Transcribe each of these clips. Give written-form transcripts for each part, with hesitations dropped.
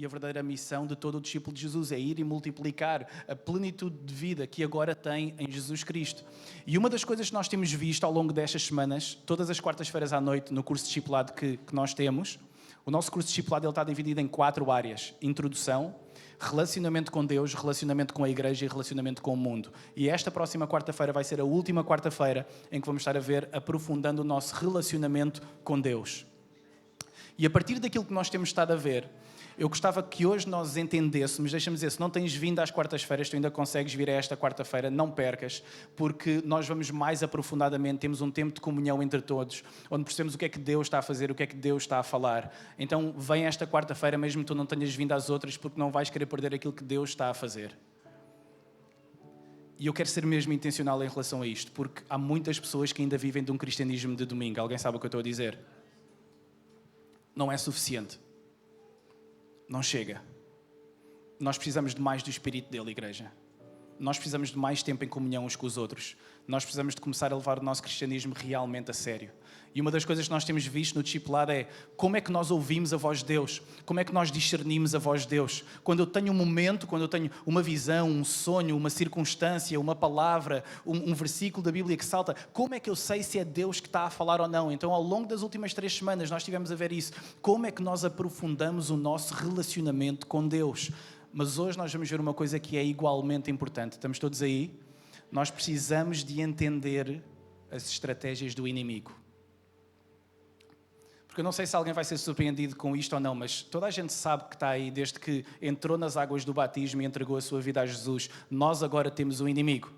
e a verdadeira missão de todo o discípulo de Jesus, é ir e multiplicar a plenitude de vida que agora tem em Jesus Cristo. E uma das coisas que nós temos visto ao longo destas semanas, todas as quartas-feiras à noite, no curso de discipulado que nós temos, o nosso curso de discipulado ele está dividido em 4 áreas: introdução, relacionamento com Deus, relacionamento com a igreja e relacionamento com o mundo. E esta próxima quarta-feira vai ser a última quarta-feira em que vamos estar a ver aprofundando o nosso relacionamento com Deus. E a partir daquilo que nós temos estado a ver, eu gostava que hoje nós entendêssemos, deixa-me dizer, se não tens vindo às quartas-feiras, tu ainda consegues vir a esta quarta-feira, não percas, porque nós vamos mais aprofundadamente, temos um tempo de comunhão entre todos, onde percebemos o que é que Deus está a fazer, o que é que Deus está a falar. Então vem esta quarta-feira, mesmo que tu não tenhas vindo às outras, porque não vais querer perder aquilo que Deus está a fazer. E eu quero ser mesmo intencional em relação a isto, porque há muitas pessoas que ainda vivem de um cristianismo de domingo. Alguém sabe o que eu estou a dizer? Não é suficiente. Não chega. Nós precisamos de mais do Espírito dele, igreja. Nós precisamos de mais tempo em comunhão uns com os outros. Nós precisamos de começar a levar o nosso cristianismo realmente a sério. E uma das coisas que nós temos visto no discipulado é como é que nós ouvimos a voz de Deus, como é que nós discernimos a voz de Deus. Quando eu tenho um momento, quando eu tenho uma visão, um sonho, uma circunstância, uma palavra, um versículo da Bíblia que salta, como é que eu sei se é Deus que está a falar ou não? Então, ao longo das últimas 3 semanas, nós estivemos a ver isso. Como é que nós aprofundamos o nosso relacionamento com Deus? Mas hoje nós vamos ver uma coisa que é igualmente importante. Estamos todos aí? Nós precisamos de entender as estratégias do inimigo. Porque eu não sei se alguém vai ser surpreendido com isto ou não, mas toda a gente sabe que está aí desde que entrou nas águas do batismo e entregou a sua vida a Jesus. Nós agora temos um inimigo.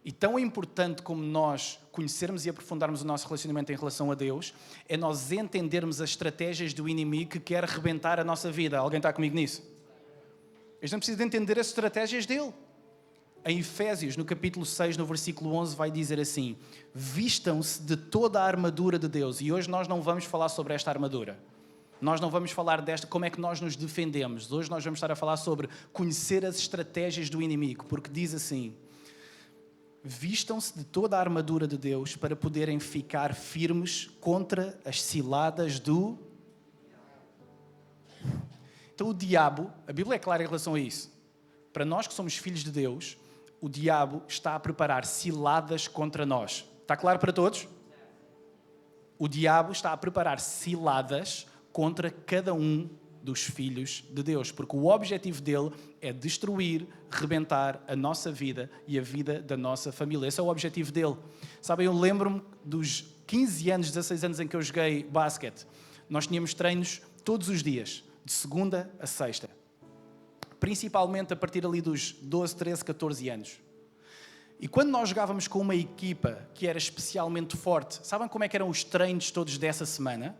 E tão importante como nós conhecermos e aprofundarmos o nosso relacionamento em relação a Deus, é nós entendermos as estratégias do inimigo que quer rebentar a nossa vida. Alguém está comigo nisso? A gente precisa de entender as estratégias dele. Em Efésios, no capítulo 6, no versículo 11, vai dizer assim: vistam-se de toda a armadura de Deus. E hoje nós não vamos falar sobre esta armadura. Nós não vamos falar desta, como é que nós nos defendemos. Hoje nós vamos estar a falar sobre conhecer as estratégias do inimigo, porque diz assim: vistam-se de toda a armadura de Deus para poderem ficar firmes contra as ciladas do... Então o diabo, a Bíblia é clara em relação a isso. Para nós que somos filhos de Deus, o diabo está a preparar ciladas contra nós. Está claro para todos? O diabo está a preparar ciladas contra cada um dos filhos de Deus, porque o objetivo dele é destruir, rebentar a nossa vida e a vida da nossa família. Esse é o objetivo dele. Sabem, eu lembro-me dos 15 anos, 16 anos em que eu joguei basquete. Nós tínhamos treinos todos os dias, de segunda a sexta. Principalmente a partir ali dos 12, 13, 14 anos. E quando nós jogávamos com uma equipa que era especialmente forte, sabem como é que eram os treinos todos dessa semana?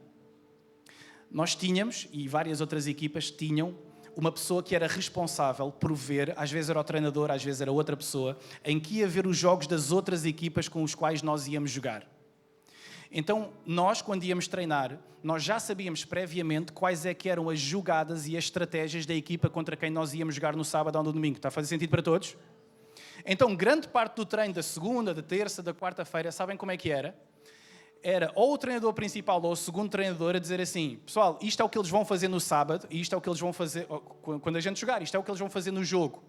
Nós tínhamos, e várias outras equipas tinham, uma pessoa que era responsável por ver, às vezes era o treinador, às vezes era outra pessoa, em que ia ver os jogos das outras equipas com os quais nós íamos jogar. Então, nós, quando íamos treinar, nós já sabíamos previamente quais é que eram as jogadas e as estratégias da equipa contra quem nós íamos jogar no sábado ou no domingo. Está a fazer sentido para todos? Então, grande parte do treino da segunda, da terça, da quarta-feira, sabem como é que era? Era ou o treinador principal ou o segundo treinador a dizer assim: pessoal, isto é o que eles vão fazer no sábado e isto é o que eles vão fazer quando a gente jogar, isto é o que eles vão fazer no jogo.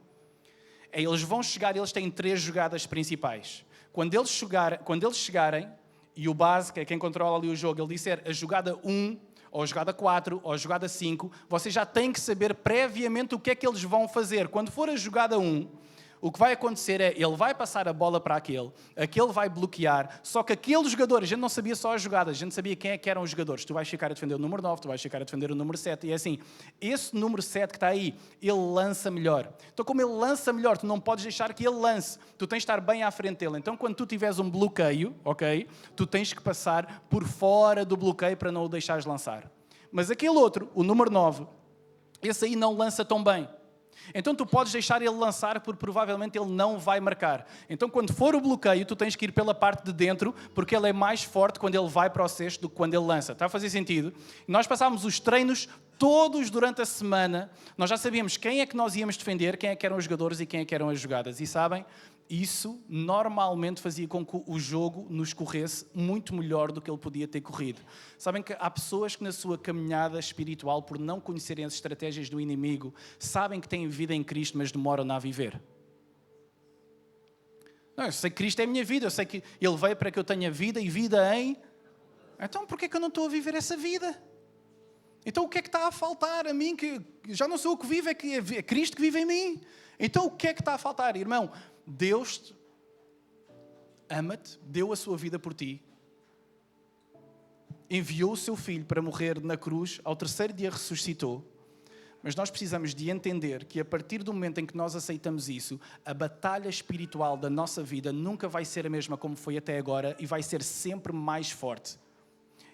Eles vão chegar e eles têm 3 jogadas principais. Quando eles chegarem, e o base, que é quem controla ali o jogo, ele disser a jogada 1, ou a jogada 4, ou a jogada 5, vocês já têm que saber previamente o que é que eles vão fazer. Quando for a jogada 1, o que vai acontecer é, ele vai passar a bola para aquele vai bloquear, só que aquele jogador, a gente não sabia só as jogadas, a gente sabia quem é que eram os jogadores. Tu vais ficar a defender o número 9, tu vais ficar a defender o número 7, e é assim, esse número 7 que está aí, ele lança melhor. Então, como ele lança melhor, tu não podes deixar que ele lance, tu tens de estar bem à frente dele. Então, quando tu tiveres um bloqueio, ok, tu tens que passar por fora do bloqueio para não o deixares lançar. Mas aquele outro, o número 9, esse aí não lança tão bem. Então tu podes deixar ele lançar porque provavelmente ele não vai marcar. Então quando for o bloqueio, tu tens que ir pela parte de dentro porque ele é mais forte quando ele vai para o cesto do que quando ele lança. Está a fazer sentido? Nós passámos os treinos todos durante a semana. Nós já sabíamos quem é que nós íamos defender, quem é que eram os jogadores e quem é que eram as jogadas. E sabem, isso normalmente fazia com que o jogo nos corresse muito melhor do que ele podia ter corrido. Sabem que há pessoas que na sua caminhada espiritual, por não conhecerem as estratégias do inimigo, sabem que têm vida em Cristo, mas demoram a viver. Não, eu sei que Cristo é a minha vida, eu sei que Ele veio para que eu tenha vida e vida em... Então porquê é que eu não estou a viver essa vida? Então o que é que está a faltar a mim? Que já não sou eu que vivo, é Cristo que vive em mim. Então o que é que está a faltar? Irmão, Deus ama-te, deu a sua vida por ti, enviou o seu Filho para morrer na cruz, ao terceiro dia ressuscitou, mas nós precisamos de entender que a partir do momento em que nós aceitamos isso, a batalha espiritual da nossa vida nunca vai ser a mesma como foi até agora e vai ser sempre mais forte.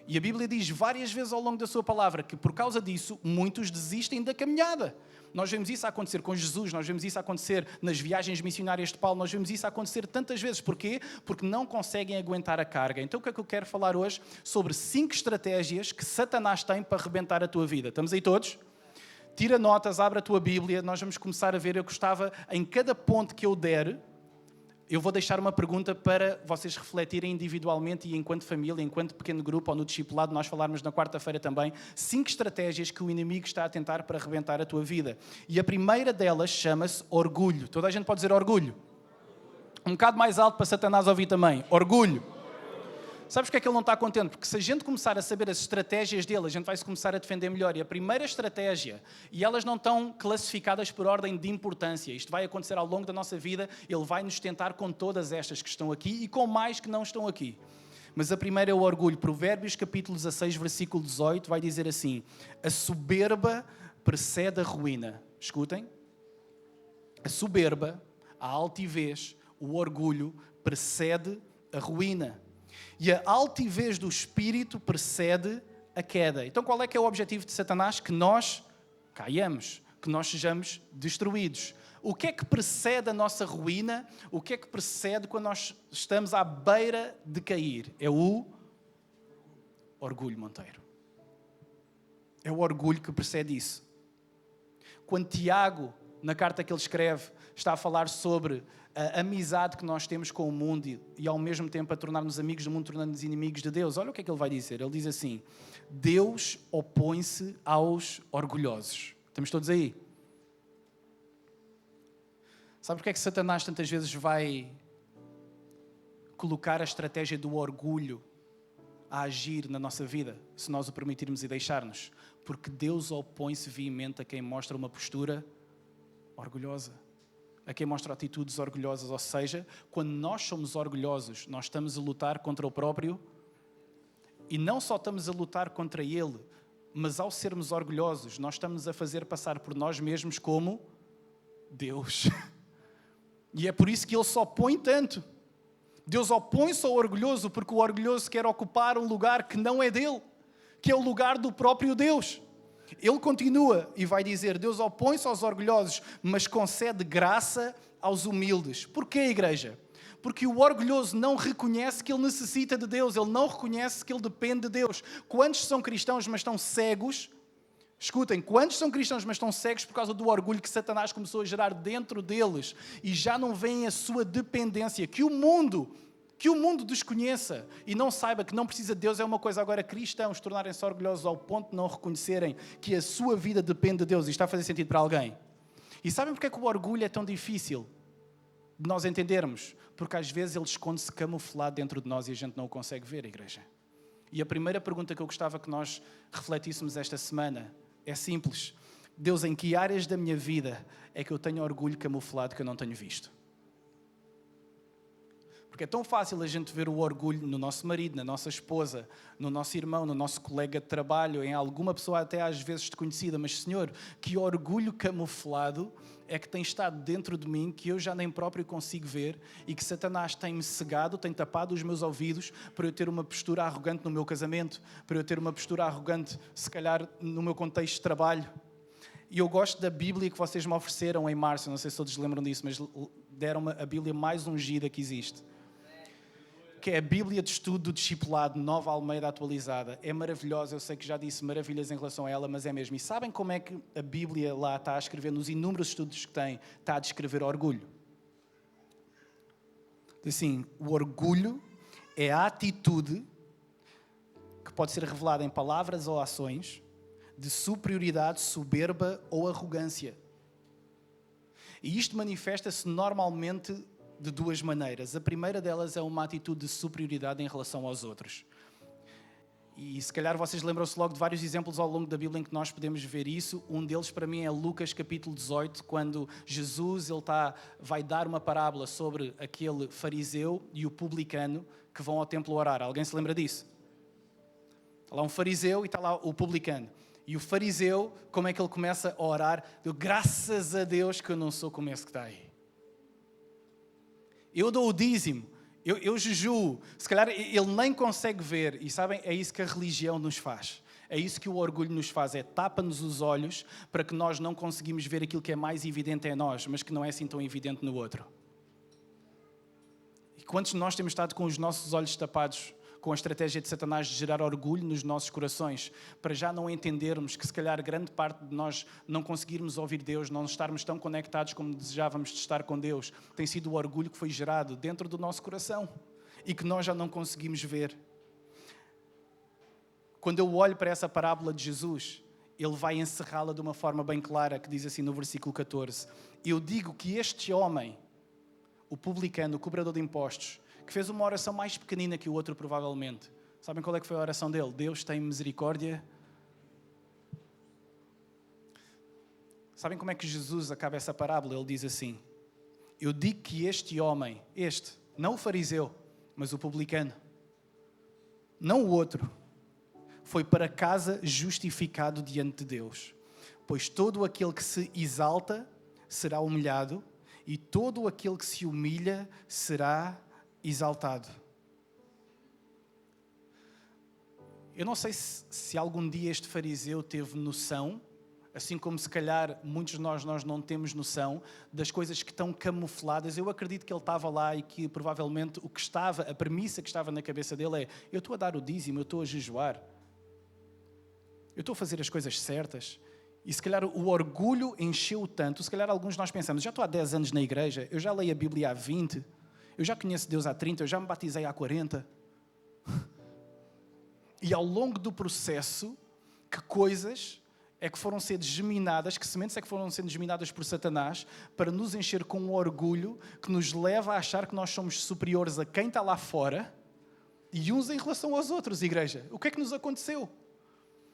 E a Bíblia diz várias vezes ao longo da sua palavra que por causa disso muitos desistem da caminhada. Nós vemos isso acontecer com Jesus, nós vemos isso acontecer nas viagens missionárias de Paulo, nós vemos isso acontecer tantas vezes. Porquê? Porque não conseguem aguentar a carga. Então o que é que eu quero falar hoje? Sobre 5 estratégias que Satanás tem para arrebentar a tua vida. Estamos aí todos? Tira notas, abre a tua Bíblia, nós vamos começar a ver. Eu gostava, em cada ponto que eu der, eu vou deixar uma pergunta para vocês refletirem individualmente e enquanto família, enquanto pequeno grupo ou no discipulado, nós falarmos na quarta-feira também, 5 estratégias que o inimigo está a tentar para arrebentar a tua vida. E a primeira delas chama-se orgulho. Toda a gente pode dizer orgulho? Um bocado mais alto para Satanás ouvir também. Orgulho. Sabes porque é que ele não está contente? Porque se a gente começar a saber as estratégias dele, a gente vai se começar a defender melhor. E a primeira estratégia, e elas não estão classificadas por ordem de importância, isto vai acontecer ao longo da nossa vida, ele vai nos tentar com todas estas que estão aqui e com mais que não estão aqui. Mas a primeira é o orgulho. Provérbios capítulo 16, versículo 18, vai dizer assim: a soberba precede a ruína. Escutem. A soberba, a altivez, o orgulho precede a ruína. E a altivez do espírito precede a queda. Então qual é que é o objetivo de Satanás? Que nós caiamos, que nós sejamos destruídos. O que é que precede a nossa ruína? O que é que precede quando nós estamos à beira de cair? É o orgulho, Monteiro. É o orgulho que precede isso. Quando Tiago, na carta que ele escreve, está a falar sobre a amizade que nós temos com o mundo e ao mesmo tempo a tornar-nos amigos do mundo, tornando-nos inimigos de Deus. Olha o que é que ele vai dizer. Ele diz assim: Deus opõe-se aos orgulhosos. Estamos todos aí? Sabe porque é que Satanás tantas vezes vai colocar a estratégia do orgulho a agir na nossa vida, se nós o permitirmos e deixarmos? Porque Deus opõe-se veemente a quem mostra uma postura orgulhosa, a quem mostra atitudes orgulhosas. Ou seja, quando nós somos orgulhosos, nós estamos a lutar contra o próprio, e não só estamos a lutar contra ele, mas ao sermos orgulhosos, nós estamos a fazer passar por nós mesmos como Deus. E é por isso que ele se opõe tanto. Deus opõe-se ao orgulhoso porque o orgulhoso quer ocupar um lugar que não é dele, que é o lugar do próprio Deus. Ele continua e vai dizer: Deus opõe-se aos orgulhosos, mas concede graça aos humildes. Porquê, igreja? Porque o orgulhoso não reconhece que ele necessita de Deus, ele não reconhece que ele depende de Deus. Quantos são cristãos, mas estão cegos? Escutem, quantos são cristãos, mas estão cegos por causa do orgulho que Satanás começou a gerar dentro deles e já não veem a sua dependência, que o mundo desconheça e não saiba que não precisa de Deus. É uma coisa agora cristãos tornarem-se orgulhosos ao ponto de não reconhecerem que a sua vida depende de Deus. Isto está a fazer sentido para alguém? E sabem porque é que o orgulho é tão difícil de nós entendermos? Porque às vezes ele esconde-se camuflado dentro de nós e a gente não o consegue ver, igreja. E a primeira pergunta que eu gostava que nós refletíssemos esta semana é simples: Deus, em que áreas da minha vida é que eu tenho orgulho camuflado que eu não tenho visto? Porque é tão fácil a gente ver o orgulho no nosso marido, na nossa esposa, no nosso irmão, no nosso colega de trabalho, em alguma pessoa até às vezes desconhecida. Mas, Senhor, que orgulho camuflado é que tem estado dentro de mim, que eu já nem próprio consigo ver, e que Satanás tem-me cegado, tem tapado os meus ouvidos para eu ter uma postura arrogante no meu casamento, para eu ter uma postura arrogante, se calhar, no meu contexto de trabalho. E eu gosto da Bíblia que vocês me ofereceram em março, não sei se todos lembram disso, mas deram-me a Bíblia mais ungida que existe, que é a Bíblia de Estudo do Discipulado, Nova Almeida atualizada. É maravilhosa, eu sei que já disse maravilhas em relação a ela, mas é mesmo. E sabem como é que a Bíblia lá está a escrever, nos inúmeros estudos que tem, está a descrever orgulho? Assim, o orgulho é a atitude que pode ser revelada em palavras ou ações de superioridade, soberba ou arrogância. E isto manifesta-se normalmente de duas maneiras. A primeira delas é uma atitude de superioridade em relação aos outros. E se calhar vocês lembram-se logo de vários exemplos ao longo da Bíblia em que nós podemos ver isso. Um deles para mim é Lucas capítulo 18, quando Jesus vai dar uma parábola sobre aquele fariseu e o publicano que vão ao templo orar. Alguém se lembra disso? Está lá um fariseu e está lá o publicano. E o fariseu, como é que ele começa a orar? Deu graças a Deus que eu não sou como esse que está aí. Eu dou o dízimo. Eu jejuo, se calhar ele nem consegue ver, e sabem, é isso que a religião nos faz. É isso que o orgulho nos faz, é tapa-nos os olhos para que nós não conseguimos ver aquilo que é mais evidente em nós, mas que não é assim tão evidente no outro. E quantos de nós temos estado com os nossos olhos tapados com a estratégia de Satanás de gerar orgulho nos nossos corações, para já não entendermos que se calhar grande parte de nós não conseguirmos ouvir Deus, não estarmos tão conectados como desejávamos de estar com Deus, tem sido o orgulho que foi gerado dentro do nosso coração e que nós já não conseguimos ver. Quando eu olho para essa parábola de Jesus, ele vai encerrá-la de uma forma bem clara, que diz assim no versículo 14: eu digo que este homem, o publicano, o cobrador de impostos, que fez uma oração mais pequenina que o outro provavelmente. Sabem qual é que foi a oração dele? Deus tem misericórdia. Sabem como é que Jesus acaba essa parábola? Ele diz assim: eu digo que este homem, não o fariseu, mas o publicano, não o outro, foi para casa justificado diante de Deus. Pois todo aquele que se exalta será humilhado, e todo aquele que se humilha será exaltado. Eu não sei se algum dia este fariseu teve noção, assim como se calhar muitos de nós não temos noção das coisas que estão camufladas. Eu acredito que ele estava lá e que provavelmente a premissa que estava na cabeça dele é: eu estou a dar o dízimo, eu estou a jejuar, eu estou a fazer as coisas certas. E se calhar o orgulho encheu tanto, se calhar alguns de nós pensamos: já estou há 10 anos na igreja, eu já leio a Bíblia há 20, eu já conheço Deus há 30, eu já me batizei há 40. E ao longo do processo, que coisas é que foram sendo geminadas, que sementes é que foram sendo geminadas por Satanás para nos encher com um orgulho que nos leva a achar que nós somos superiores a quem está lá fora e uns em relação aos outros, igreja. O que é que nos aconteceu?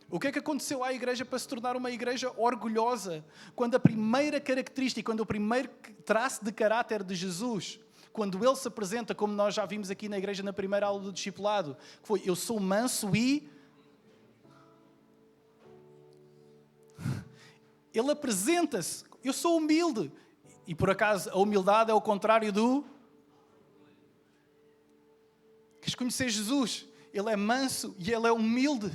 O que é que aconteceu à igreja para se tornar uma igreja orgulhosa? Quando a primeira característica, quando o primeiro traço de caráter de Jesus, quando ele se apresenta, como nós já vimos aqui na igreja na primeira aula do discipulado, que foi: eu sou manso e... Ele apresenta-se: eu sou humilde. E por acaso a humildade é o contrário do... Queres conhecer Jesus? Ele é manso e ele é humilde.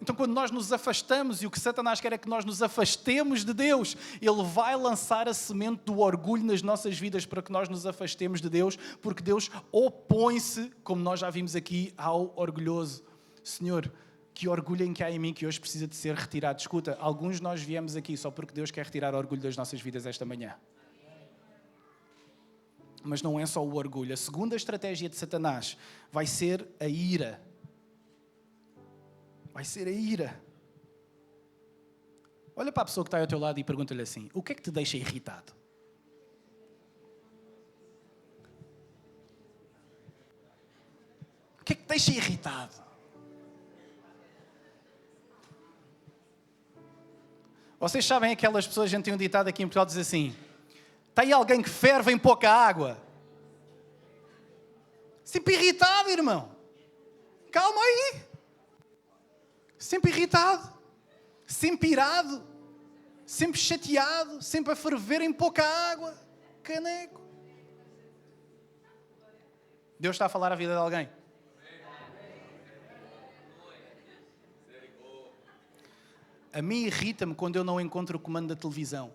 Então, quando nós nos afastamos, e o que Satanás quer é que nós nos afastemos de Deus, ele vai lançar a semente do orgulho nas nossas vidas para que nós nos afastemos de Deus, porque Deus opõe-se, como nós já vimos aqui, ao orgulhoso. Senhor, que orgulho em que há em mim que hoje precisa de ser retirado. Escuta, alguns de nós viemos aqui só porque Deus quer retirar o orgulho das nossas vidas esta manhã. Mas não é só o orgulho. A segunda estratégia de Satanás vai ser a ira. Vai ser a ira. Olha para a pessoa que está ao teu lado e pergunta-lhe assim: o que é que te deixa irritado? O que é que te deixa irritado? Vocês sabem aquelas pessoas, a gente tem um ditado aqui em Portugal, diz assim: está aí alguém que ferve em pouca água. Sempre irritado, irmão. Calma aí. Sempre irritado, sempre irado, sempre chateado, sempre a ferver em pouca água. Caneco. Deus está a falar a vida de alguém. A mim irrita-me quando eu não encontro o comando da televisão.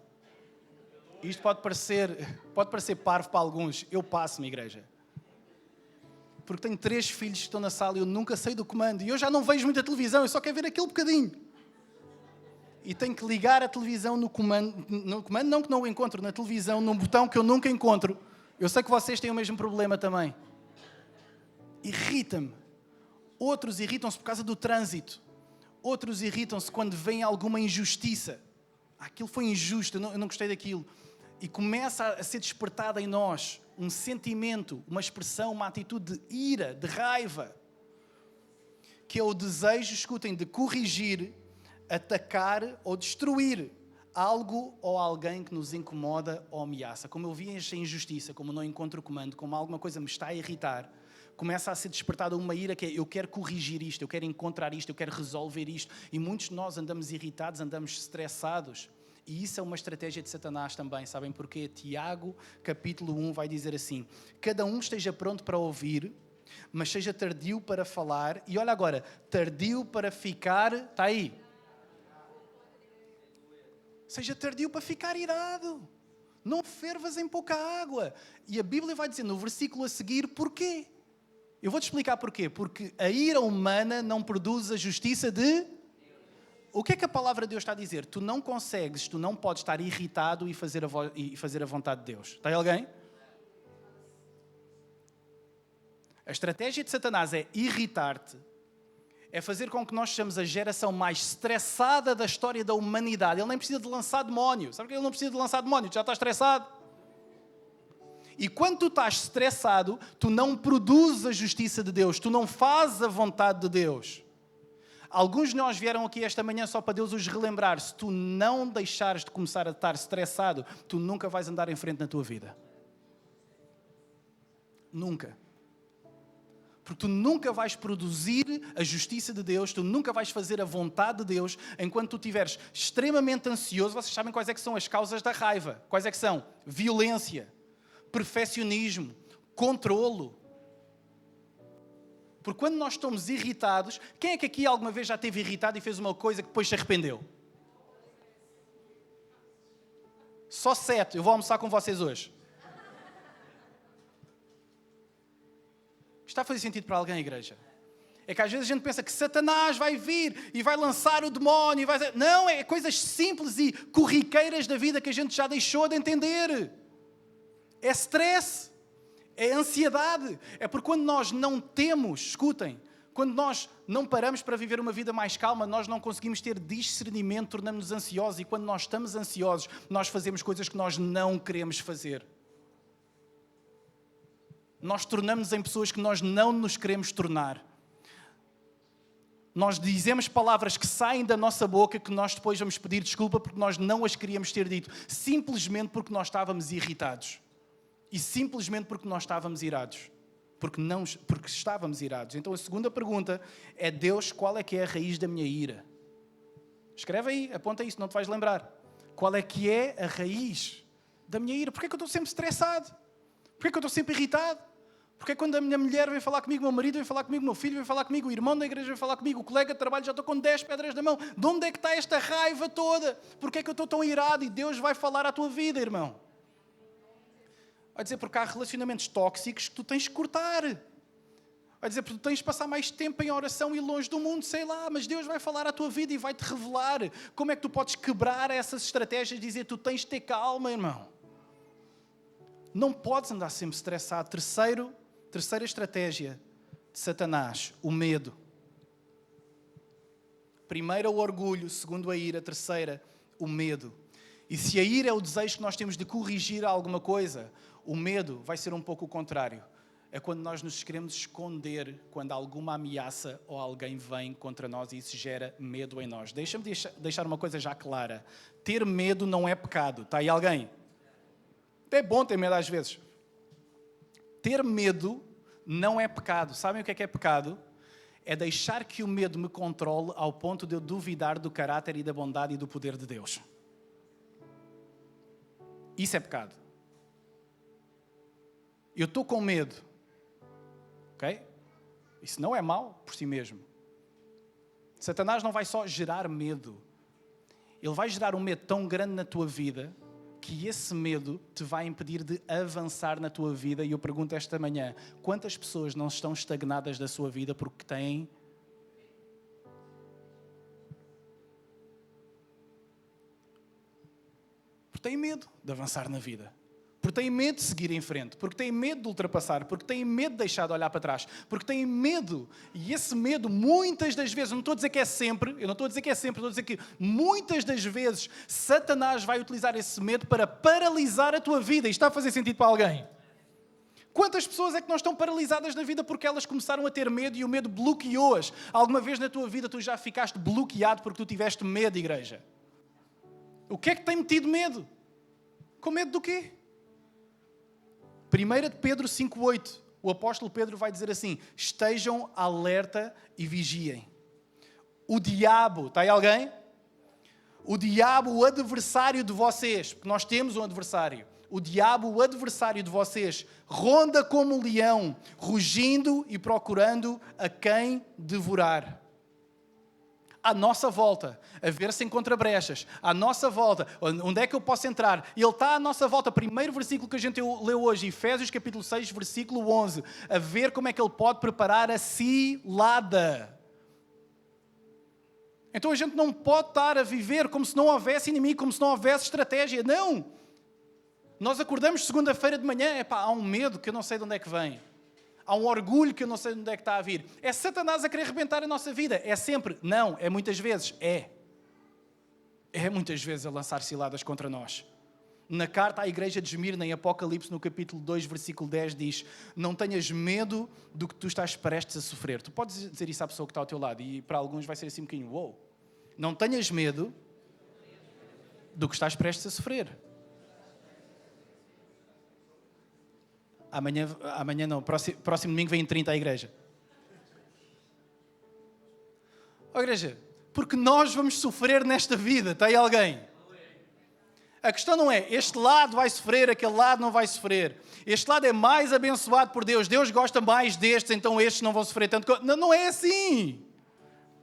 Isto pode parecer parvo para alguns. Eu passo-me, igreja. Porque tenho 3 filhos que estão na sala e eu nunca sei do comando. E eu já não vejo muita televisão, eu só quero ver aquele bocadinho. E tenho que ligar a televisão no comando não que não o encontro, na televisão, num botão que eu nunca encontro. Eu sei que vocês têm o mesmo problema também. Irrita-me. Outros irritam-se por causa do trânsito. Outros irritam-se quando vem alguma injustiça. Aquilo foi injusto, eu não gostei daquilo. E começa a ser despertado em nós um sentimento, uma expressão, uma atitude de ira, de raiva. Que é o desejo, escutem, de corrigir, atacar ou destruir algo ou alguém que nos incomoda ou ameaça. Como eu vi esta injustiça, como não encontro comando, como alguma coisa me está a irritar, começa a ser despertada uma ira que é, eu quero corrigir isto, eu quero encontrar isto, eu quero resolver isto. E muitos de nós andamos irritados, andamos estressados. E isso é uma estratégia de Satanás também, sabem porquê? Tiago, capítulo 1, vai dizer assim: cada um esteja pronto para ouvir, mas seja tardio para falar. E olha agora, tardio para ficar, está aí. Seja tardio para ficar irado. Não fervas em pouca água. E a Bíblia vai dizer no versículo a seguir porquê. Eu vou-te explicar porquê. Porque a ira humana não produz a justiça de... O que é que a palavra de Deus está a dizer? Tu não consegues, tu não podes estar irritado e fazer a vontade de Deus. Está aí alguém? A estratégia de Satanás é irritar-te. É fazer com que nós sejamos a geração mais estressada da história da humanidade. Ele nem precisa de lançar demónio. Sabe que ele não precisa de lançar demónio? Tu já está estressado. E quando tu estás estressado, tu não produzes a justiça de Deus. Tu não fazes a vontade de Deus. Alguns de nós vieram aqui esta manhã só para Deus os relembrar. Se tu não deixares de começar a estar estressado, tu nunca vais andar em frente na tua vida. Nunca. Porque tu nunca vais produzir a justiça de Deus, tu nunca vais fazer a vontade de Deus enquanto tu estiveres extremamente ansioso. Vocês sabem quais é que são as causas da raiva? Quais é que são? Violência, perfeccionismo, controlo. Porque quando nós estamos irritados, quem é que aqui alguma vez já esteve irritado e fez uma coisa que depois se arrependeu? Só 7. Eu vou almoçar com vocês hoje. Está a fazer sentido para alguém, igreja? É que às vezes a gente pensa que Satanás vai vir e vai lançar o demónio. Não, é coisas simples e corriqueiras da vida que a gente já deixou de entender. É stress, é ansiedade. É porque quando nós não temos, escutem, quando nós não paramos para viver uma vida mais calma, nós não conseguimos ter discernimento, tornamos-nos ansiosos. E quando nós estamos ansiosos, nós fazemos coisas que nós não queremos fazer. Nós tornamos-nos em pessoas que nós não nos queremos tornar. Nós dizemos palavras que saem da nossa boca que nós depois vamos pedir desculpa porque nós não as queríamos ter dito. Simplesmente porque nós estávamos irritados. E simplesmente porque nós estávamos irados. Porque estávamos irados. Então a segunda pergunta é: Deus, qual é que é a raiz da minha ira? Escreve aí, aponta isso, não te vais lembrar. Qual é que é a raiz da minha ira? Porquê é que eu estou sempre estressado? Porquê é que eu estou sempre irritado? Porque quando a minha mulher vem falar comigo, o meu marido vem falar comigo, o meu filho vem falar comigo, o irmão da igreja vem falar comigo, o colega de trabalho, já estou com 10 pedras na mão. De onde é que está esta raiva toda? Porquê é que eu estou tão irado? E Deus vai falar à tua vida, irmão. Vai dizer porque há relacionamentos tóxicos que tu tens que cortar. Vai dizer porque tu tens de passar mais tempo em oração e longe do mundo, sei lá. Mas Deus vai falar à tua vida e vai-te revelar como é que tu podes quebrar essas estratégias e dizer: tu tens de ter calma, irmão. Não podes andar sempre estressado. Terceira estratégia de Satanás, o medo. Primeira, o orgulho. Segundo, a ira. Terceira, o medo. E se a ira é o desejo que nós temos de corrigir alguma coisa, o medo vai ser um pouco o contrário. É quando nós nos queremos esconder, quando alguma ameaça ou alguém vem contra nós e isso gera medo em nós. Deixa-me deixar uma coisa já clara. Ter medo não é pecado. Está aí alguém? É bom ter medo às vezes. Ter medo não é pecado. Sabem o que é pecado? É deixar que o medo me controle ao ponto de eu duvidar do caráter e da bondade e do poder de Deus. Isso é pecado. Eu estou com medo. Ok? Isso não é mau por si mesmo. Satanás não vai só gerar medo. Ele vai gerar um medo tão grande na tua vida que esse medo te vai impedir de avançar na tua vida. E eu pergunto esta manhã: quantas pessoas não estão estagnadas da sua vida porque têm medo de avançar na vida? porque têm medo de seguir em frente, porque têm medo de ultrapassar, porque têm medo de deixar de olhar para trás, porque têm medo. E esse medo, muitas das vezes, não estou a dizer que é sempre, estou a dizer que muitas das vezes Satanás vai utilizar esse medo para paralisar a tua vida. E está a fazer sentido para alguém? Quantas pessoas é que não estão paralisadas na vida porque elas começaram a ter medo e o medo bloqueou-as? Alguma vez na tua vida tu já ficaste bloqueado porque tu tiveste medo, igreja? O que é que tem metido medo? Com medo do quê? 1 de Pedro 5,8. O apóstolo Pedro vai dizer assim: estejam alerta e vigiem. O diabo, está aí alguém? O diabo, o adversário de vocês, porque nós temos um adversário. O diabo, o adversário de vocês, ronda como um leão, rugindo e procurando a quem devorar. À nossa volta, a ver se encontra brechas. À nossa volta, onde é que eu posso entrar? Ele está à nossa volta. Primeiro versículo que a gente leu hoje, Efésios capítulo 6, versículo 11. A ver como é que ele pode preparar a cilada. Então a gente não pode estar a viver como se não houvesse inimigo, como se não houvesse estratégia. Não! Nós acordamos segunda-feira de manhã, há um medo que eu não sei de onde é que vem. Há um orgulho que eu não sei de onde é que está a vir. É Satanás a querer arrebentar a nossa vida. É sempre? Não. É muitas vezes? É. É muitas vezes a lançar ciladas contra nós. Na carta à igreja de Esmirna, em Apocalipse, no capítulo 2, versículo 10, diz: não tenhas medo do que tu estás prestes a sofrer. Tu podes dizer isso à pessoa que está ao teu lado e para alguns vai ser assim um bocadinho: uou. Não tenhas medo do que estás prestes a sofrer. Amanhã não, próximo domingo vem 30 à igreja. Ó igreja, porque nós vamos sofrer nesta vida, está aí alguém? A questão não é, este lado vai sofrer, aquele lado não vai sofrer. Este lado é mais abençoado por Deus, Deus gosta mais destes, então estes não vão sofrer tanto. Não, não é assim.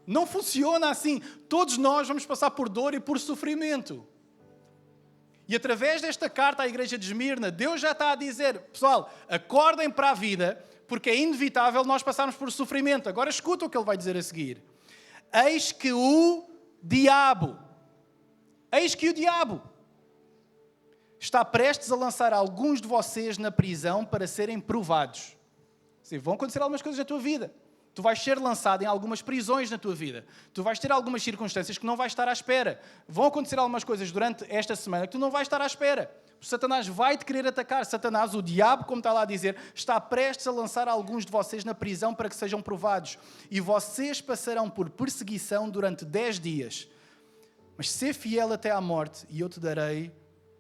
Não funciona assim. Todos nós vamos passar por dor e por sofrimento. E através desta carta à igreja de Esmirna, Deus já está a dizer: pessoal, acordem para a vida, porque é inevitável nós passarmos por sofrimento. Agora escuta o que ele vai dizer a seguir. Eis que o diabo está prestes a lançar alguns de vocês na prisão para serem provados. Sim, vão acontecer algumas coisas na tua vida. Tu vais ser lançado em algumas prisões na tua vida. Tu vais ter algumas circunstâncias que não vais estar à espera. Vão acontecer algumas coisas durante esta semana que tu não vais estar à espera. O Satanás vai-te querer atacar. Satanás, o diabo, como está lá a dizer, está prestes a lançar alguns de vocês na prisão para que sejam provados. E vocês passarão por perseguição durante 10 dias. Mas ser fiel até à morte e eu te darei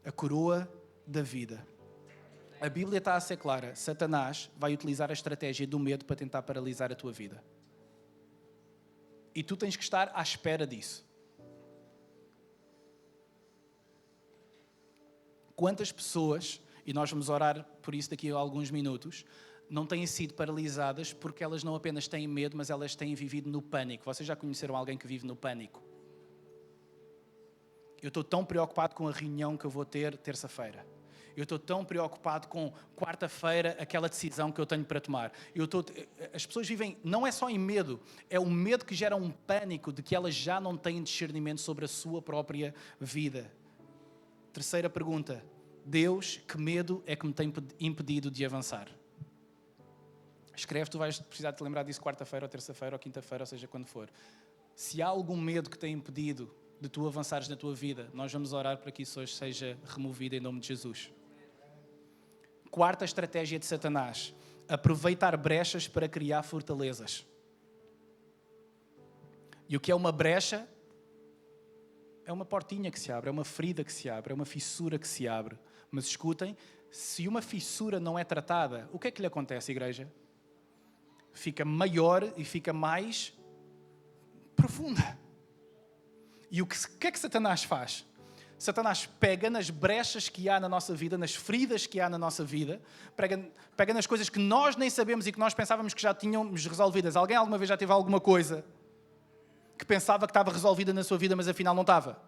a coroa da vida. A Bíblia está a ser clara. Satanás vai utilizar a estratégia do medo para tentar paralisar a tua vida. E tu tens que estar à espera disso. Quantas pessoas, e nós vamos orar por isso daqui a alguns minutos, não têm sido paralisadas porque elas não apenas têm medo, mas elas têm vivido no pânico. Vocês já conheceram alguém que vive no pânico? Eu estou tão preocupado com a reunião que eu vou ter terça-feira. Eu estou tão preocupado com quarta-feira, aquela decisão que eu tenho para tomar. As pessoas vivem, não é só em medo, é o medo que gera um pânico de que elas já não têm discernimento sobre a sua própria vida. Terceira pergunta. Deus, que medo é que me tem impedido de avançar? Escreve, tu vais precisar te lembrar disso quarta-feira, ou terça-feira, ou quinta-feira, ou seja, quando for. Se há algum medo que tem impedido de tu avançares na tua vida, nós vamos orar para que isso hoje seja removido em nome de Jesus. Quarta estratégia de Satanás: aproveitar brechas para criar fortalezas. E o que é uma brecha? É uma portinha que se abre, é uma ferida que se abre, é uma fissura que se abre. Mas escutem, se uma fissura não é tratada, o que é que lhe acontece, igreja? Fica maior e fica mais profunda. E o que é que Satanás faz? Satanás pega nas brechas que há na nossa vida, nas feridas que há na nossa vida, pega nas coisas que nós nem sabemos e que nós pensávamos que já tínhamos resolvidas. Alguém alguma vez já teve alguma coisa que pensava que estava resolvida na sua vida, mas afinal não estava?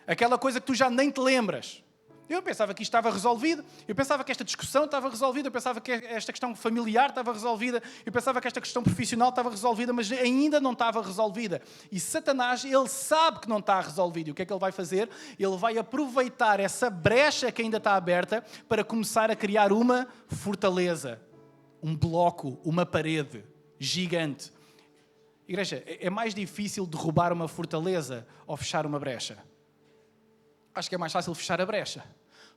Aquela coisa que tu já nem te lembras. Eu pensava que isto estava resolvido, eu pensava que esta discussão estava resolvida, eu pensava que esta questão familiar estava resolvida, eu pensava que esta questão profissional estava resolvida, mas ainda não estava resolvida. E Satanás, ele sabe que não está resolvido. E o que é que ele vai fazer? Ele vai aproveitar essa brecha que ainda está aberta para começar a criar uma fortaleza, um bloco, uma parede gigante. Igreja, é mais difícil derrubar uma fortaleza ou fechar uma brecha? Acho que é mais fácil fechar a brecha.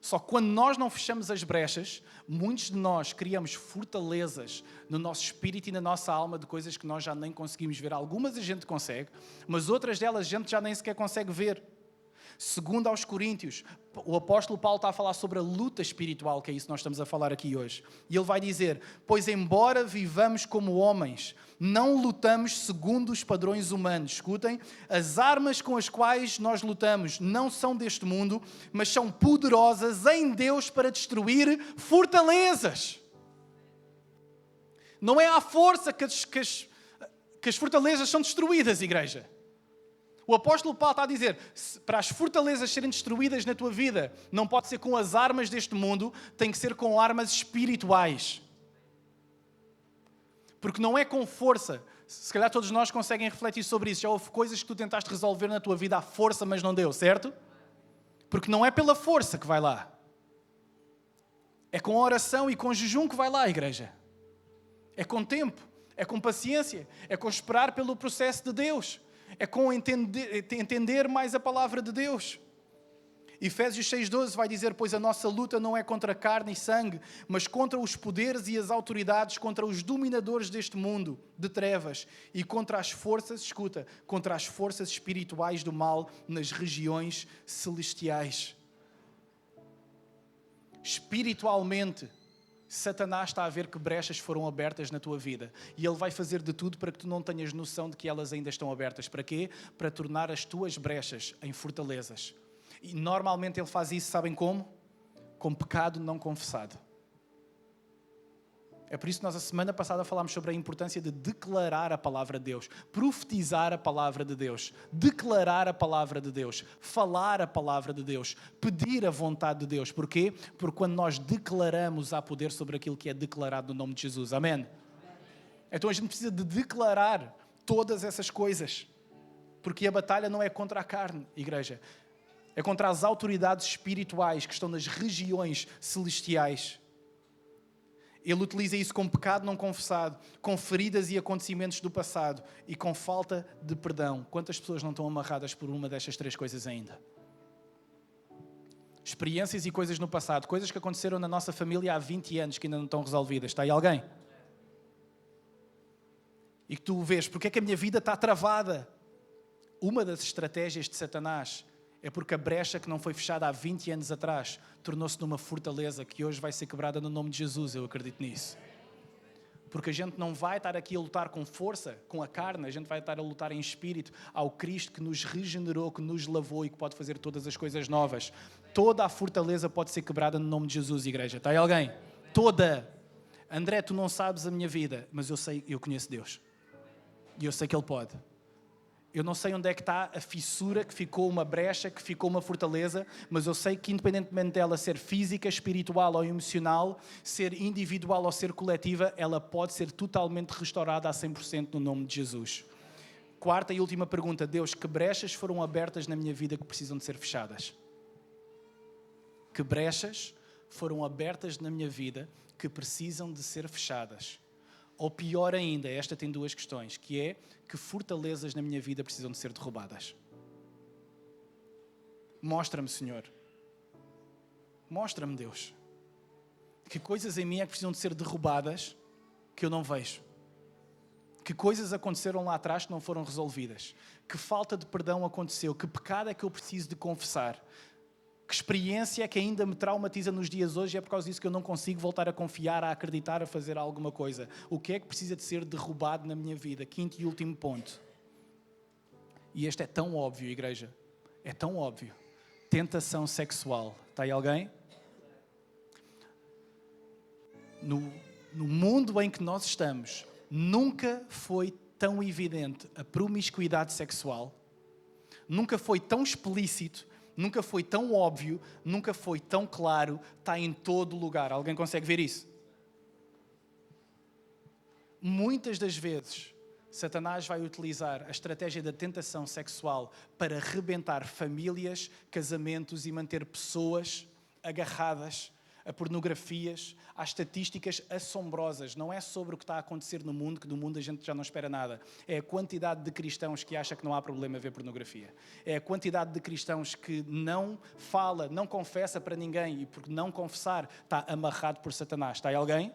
Só que quando nós não fechamos as brechas, muitos de nós criamos fortalezas no nosso espírito e na nossa alma de coisas que nós já nem conseguimos ver. Algumas a gente consegue, mas outras delas a gente já nem sequer consegue ver. Segundo aos Coríntios, o apóstolo Paulo está a falar sobre a luta espiritual, que é isso que nós estamos a falar aqui hoje. E ele vai dizer, pois embora vivamos como homens, não lutamos segundo os padrões humanos. Escutem, as armas com as quais nós lutamos não são deste mundo, mas são poderosas em Deus para destruir fortalezas. Não é à força que as fortalezas são destruídas, igreja. O apóstolo Paulo está a dizer, para as fortalezas serem destruídas na tua vida, não pode ser com as armas deste mundo, tem que ser com armas espirituais. Porque não é com força. Se calhar todos nós conseguem refletir sobre isso. Já houve coisas que tu tentaste resolver na tua vida à força, mas não deu, certo? Porque não é pela força que vai lá. É com oração e com jejum que vai lá, igreja. É com tempo, é com paciência, é com esperar pelo processo de Deus. É com entender mais a palavra de Deus. Efésios 6,12 vai dizer, pois a nossa luta não é contra carne e sangue, mas contra os poderes e as autoridades, contra os dominadores deste mundo de trevas e contra as forças, escuta, contra as forças espirituais do mal nas regiões celestiais. Espiritualmente, Satanás está a ver que brechas foram abertas na tua vida e ele vai fazer de tudo para que tu não tenhas noção de que elas ainda estão abertas. Para quê? Para tornar as tuas brechas em fortalezas. E normalmente ele faz isso, sabem como? Com pecado não confessado. É por isso que nós a semana passada falámos sobre a importância de declarar a palavra de Deus, profetizar a palavra de Deus, declarar a palavra de Deus, falar a palavra de Deus, pedir a vontade de Deus. Porquê? Porque quando nós declaramos, há poder sobre aquilo que é declarado no nome de Jesus. Amém? Então a gente precisa de declarar todas essas coisas, porque a batalha não é contra a carne, igreja. É contra as autoridades espirituais que estão nas regiões celestiais. Ele utiliza isso com pecado não confessado, com feridas e acontecimentos do passado e com falta de perdão. Quantas pessoas não estão amarradas por uma destas três coisas ainda? Experiências e coisas no passado, coisas que aconteceram na nossa família há 20 anos que ainda não estão resolvidas. Está aí alguém? E que tu vês, porque é que a minha vida está travada? Uma das estratégias de Satanás é porque a brecha que não foi fechada há 20 anos atrás tornou-se numa fortaleza que hoje vai ser quebrada no nome de Jesus, eu acredito nisso. Porque a gente não vai estar aqui a lutar com força, com a carne, a gente vai estar a lutar em espírito ao Cristo que nos regenerou, que nos lavou e que pode fazer todas as coisas novas. Toda a fortaleza pode ser quebrada no nome de Jesus, igreja. Está aí alguém? Toda. André, tu não sabes a minha vida, mas eu sei, eu conheço Deus. E eu sei que Ele pode. Eu não sei onde é que está a fissura, que ficou uma brecha, que ficou uma fortaleza, mas eu sei que independentemente dela ser física, espiritual ou emocional, ser individual ou ser coletiva, ela pode ser totalmente restaurada a 100% no nome de Jesus. Quarta e última pergunta. Deus, que brechas foram abertas na minha vida que precisam de ser fechadas? Que brechas foram abertas na minha vida que precisam de ser fechadas? Ou pior ainda, esta tem duas questões, que é, que fortalezas na minha vida precisam de ser derrubadas? Mostra-me, Senhor. Mostra-me, Deus. Que coisas em mim é que precisam de ser derrubadas que eu não vejo? Que coisas aconteceram lá atrás que não foram resolvidas? Que falta de perdão aconteceu? Que pecado é que eu preciso de confessar? Que experiência é que ainda me traumatiza nos dias hoje e é por causa disso que eu não consigo voltar a confiar, a acreditar, a fazer alguma coisa? O que é que precisa de ser derrubado na minha vida? Quinto e último ponto. E este é tão óbvio, igreja. É tão óbvio. Tentação sexual. Está aí alguém? No mundo em que nós estamos, nunca foi tão evidente a promiscuidade sexual. Nunca foi tão explícito Nunca foi tão óbvio, nunca foi tão claro, está em todo lugar. Alguém consegue ver isso? Muitas das vezes, Satanás vai utilizar a estratégia da tentação sexual para rebentar famílias, casamentos e manter pessoas agarradas a pornografias, a estatísticas assombrosas. Não é sobre o que está a acontecer no mundo, que do mundo a gente já não espera nada. É a quantidade de cristãos que acha que não há problema ver pornografia. É a quantidade de cristãos que não fala, não confessa para ninguém e por não confessar está amarrado por Satanás. Está aí alguém?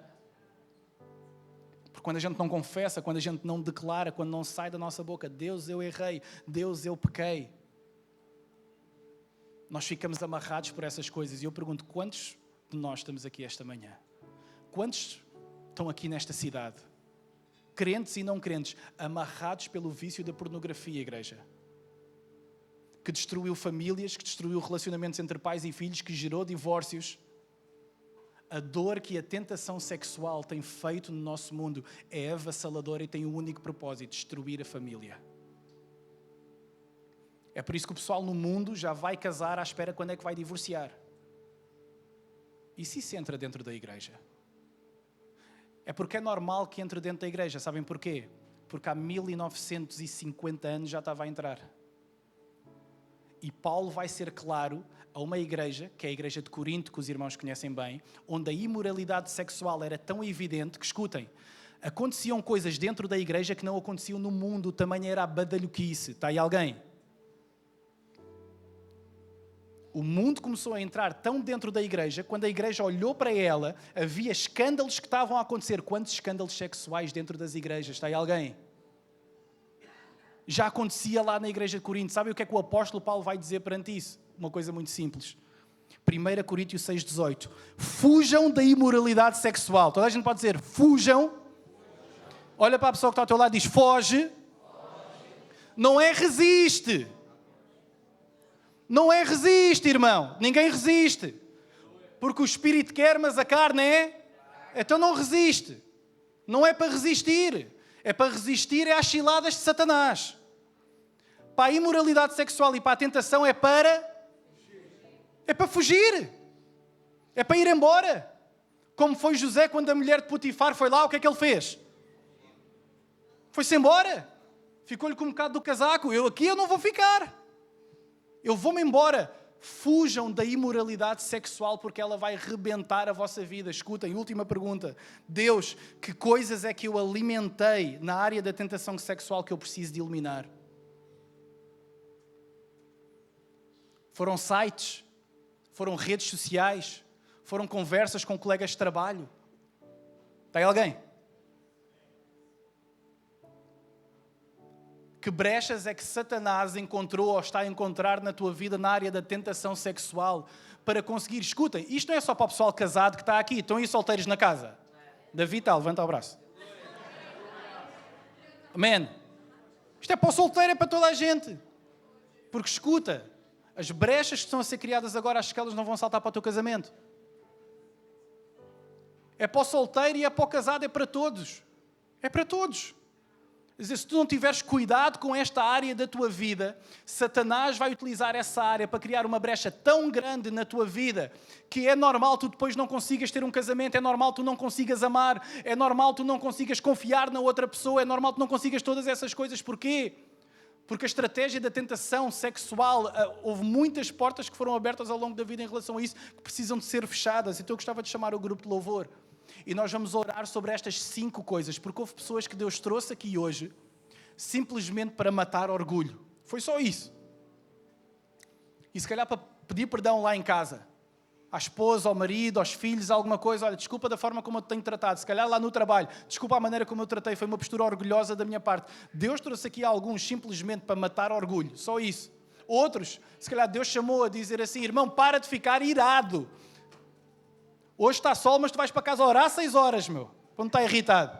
Porque quando a gente não confessa, quando a gente não declara, quando não sai da nossa boca, Deus, eu errei, Deus, eu pequei, nós ficamos amarrados por essas coisas. E eu pergunto, quantos de nós estamos aqui esta manhã? Quantos estão aqui nesta cidade? Crentes e não crentes, amarrados pelo vício da pornografia, igreja. Que destruiu famílias, que destruiu relacionamentos entre pais e filhos, que gerou divórcios. A dor que a tentação sexual tem feito no nosso mundo é avassaladora e tem um único propósito: destruir a família. É por isso que o pessoal no mundo já vai casar à espera quando é que vai divorciar. E se isso entra dentro da igreja? É porque é normal que entre dentro da igreja. Sabem porquê? Porque há 1950 anos já estava a entrar. E Paulo vai ser claro a uma igreja, que é a igreja de Corinto, que os irmãos conhecem bem, onde a imoralidade sexual era tão evidente que, escutem, aconteciam coisas dentro da igreja que não aconteciam no mundo. O tamanho era a badalhoquice. Está aí alguém? O mundo começou a entrar tão dentro da igreja, quando a igreja olhou para ela, havia escândalos que estavam a acontecer. Quantos escândalos sexuais dentro das igrejas? Está aí alguém? Já acontecia lá na igreja de Corinto. Sabe o que é que o apóstolo Paulo vai dizer perante isso? Uma coisa muito simples. 1 Coríntios 6,18. Fujam da imoralidade sexual. Toda a gente pode dizer, fujam. Olha para a pessoa que está ao teu lado e diz, foge. Não é resiste. Não é resiste, irmão. Ninguém resiste. Porque o espírito quer, mas a carne é. Então não resiste. Não é para resistir. É para resistir às ciladas de Satanás. Para a imoralidade sexual e para a tentação é para fugir. É para ir embora. Como foi José quando a mulher de Potifar foi lá, o que é que ele fez? Foi-se embora. Ficou-lhe com um bocado do casaco. Eu não vou ficar. Eu vou-me embora. Fujam da imoralidade sexual porque ela vai rebentar a vossa vida. Escutem, última pergunta. Deus, que coisas é que eu alimentei na área da tentação sexual que eu preciso de eliminar? Foram sites? Foram redes sociais? Foram conversas com colegas de trabalho? Está aí alguém? Que brechas é que Satanás encontrou ou está a encontrar na tua vida na área da tentação sexual para conseguir? Escutem, isto não é só para o pessoal casado que está aqui. Estão aí solteiros na casa? David, tá, levanta o braço. Amém. Isto é para o solteiro, é para toda a gente. Porque escuta, as brechas que estão a ser criadas agora, acho que elas não vão saltar para o teu casamento. É para o solteiro e é para o casado, é para todos. É para todos. Quer dizer, se tu não tiveres cuidado com esta área da tua vida, Satanás vai utilizar essa área para criar uma brecha tão grande na tua vida que é normal tu depois não consigas ter um casamento, é normal tu não consigas amar, é normal tu não consigas confiar na outra pessoa, é normal tu não consigas todas essas coisas. Porquê? Porque a estratégia da tentação sexual, houve muitas portas que foram abertas ao longo da vida em relação a isso, que precisam de ser fechadas. Então eu gostava de chamar o grupo de louvor. E nós vamos orar sobre estas 5 coisas, porque houve pessoas que Deus trouxe aqui hoje simplesmente para matar orgulho. Foi só isso. E se calhar para pedir perdão lá em casa, à esposa, ao marido, aos filhos, alguma coisa. Olha, desculpa da forma como eu te tenho tratado. Se calhar lá no trabalho, desculpa a maneira como eu tratei, foi uma postura orgulhosa da minha parte. Deus trouxe aqui alguns simplesmente para matar orgulho, só isso. Outros, se calhar Deus chamou a dizer assim, irmão, para de ficar irado. Hoje está sol, mas tu vais para casa orar 6 horas, meu. Quando está irritado.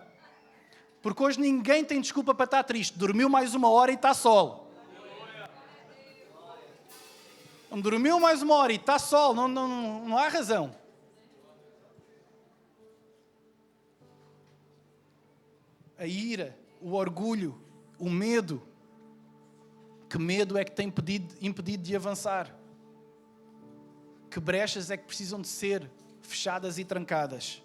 Porque hoje ninguém tem desculpa para estar triste. Dormiu mais 1 hora e está sol. Dormiu mais 1 hora e está sol. Não há razão. A ira, o orgulho, o medo. Que medo é que tem impedido de avançar? Que brechas é que precisam de ser fechadas e trancadas?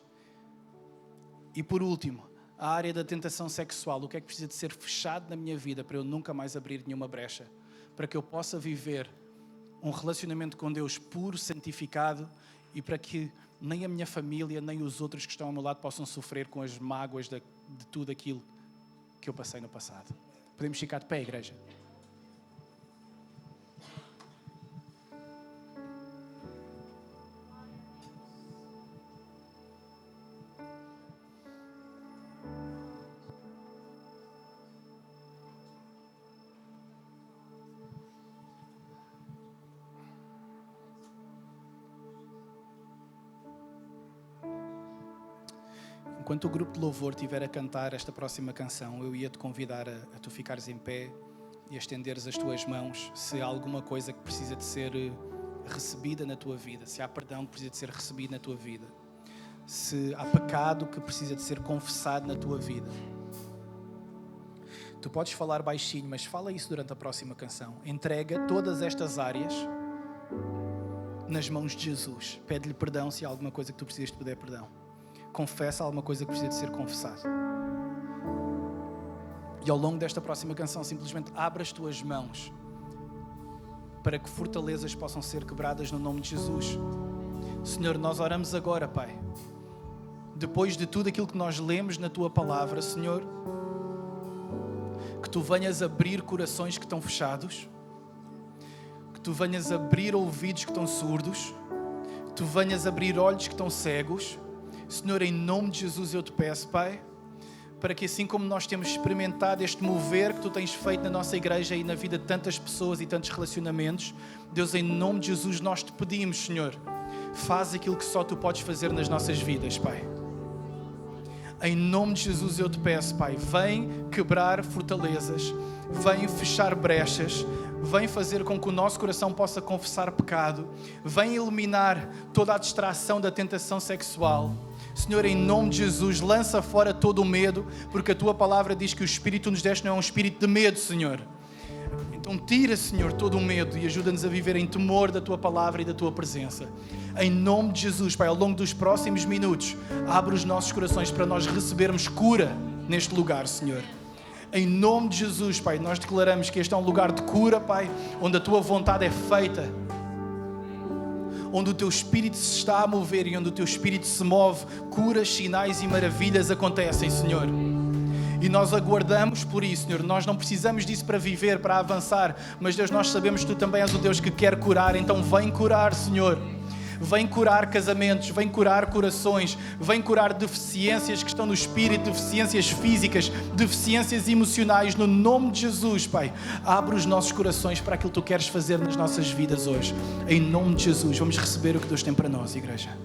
E por último, a área da tentação sexual. O que é que precisa de ser fechado na minha vida para eu nunca mais abrir nenhuma brecha? Para que eu possa viver um relacionamento com Deus puro, santificado, e para que nem a minha família, nem os outros que estão ao meu lado possam sofrer com as mágoas de tudo aquilo que eu passei no passado. Podemos ficar de pé, igreja? Enquanto o grupo de louvor estiver a cantar esta próxima canção, eu ia-te convidar a tu ficares em pé e a estenderes as tuas mãos se há alguma coisa que precisa de ser recebida na tua vida, se há perdão que precisa de ser recebido na tua vida, se há pecado que precisa de ser confessado na tua vida. Tu podes falar baixinho, mas fala isso durante a próxima canção. Entrega todas estas áreas nas mãos de Jesus. Pede-lhe perdão se há alguma coisa que tu precisas de pedir perdão. Confessa alguma coisa que precisa de ser confessada. E ao longo desta próxima canção, simplesmente abre as tuas mãos para que fortalezas possam ser quebradas no nome de Jesus. Senhor, nós oramos agora, Pai. Depois de tudo aquilo que nós lemos na Tua Palavra, Senhor, que Tu venhas abrir corações que estão fechados, que Tu venhas abrir ouvidos que estão surdos, que Tu venhas abrir olhos que estão cegos. Senhor, em nome de Jesus eu te peço, Pai, para que assim como nós temos experimentado este mover que Tu tens feito na nossa igreja e na vida de tantas pessoas e tantos relacionamentos, Deus, em nome de Jesus nós te pedimos, Senhor, faz aquilo que só Tu podes fazer nas nossas vidas, Pai. Em nome de Jesus eu te peço, Pai, vem quebrar fortalezas, vem fechar brechas, vem fazer com que o nosso coração possa confessar pecado, vem eliminar toda a distração da tentação sexual. Senhor, em nome de Jesus, lança fora todo o medo, porque a Tua Palavra diz que o Espírito nos deste não é um espírito de medo, Senhor. Então tira, Senhor, todo o medo e ajuda-nos a viver em temor da Tua Palavra e da Tua presença. Em nome de Jesus, Pai, ao longo dos próximos minutos, abre os nossos corações para nós recebermos cura neste lugar, Senhor. Em nome de Jesus, Pai, nós declaramos que este é um lugar de cura, Pai, onde a Tua vontade é feita, onde o Teu Espírito se está a mover e onde o Teu Espírito se move, curas, sinais e maravilhas acontecem, Senhor. E nós aguardamos por isso, Senhor. Nós não precisamos disso para viver, para avançar, mas Deus, nós sabemos que Tu também és o Deus que quer curar, então vem curar, Senhor. Vem curar casamentos, vem curar corações, vem curar deficiências que estão no espírito, deficiências físicas, deficiências emocionais, no nome de Jesus, Pai. Abre os nossos corações para aquilo que Tu queres fazer nas nossas vidas hoje. Em nome de Jesus, vamos receber o que Deus tem para nós, igreja.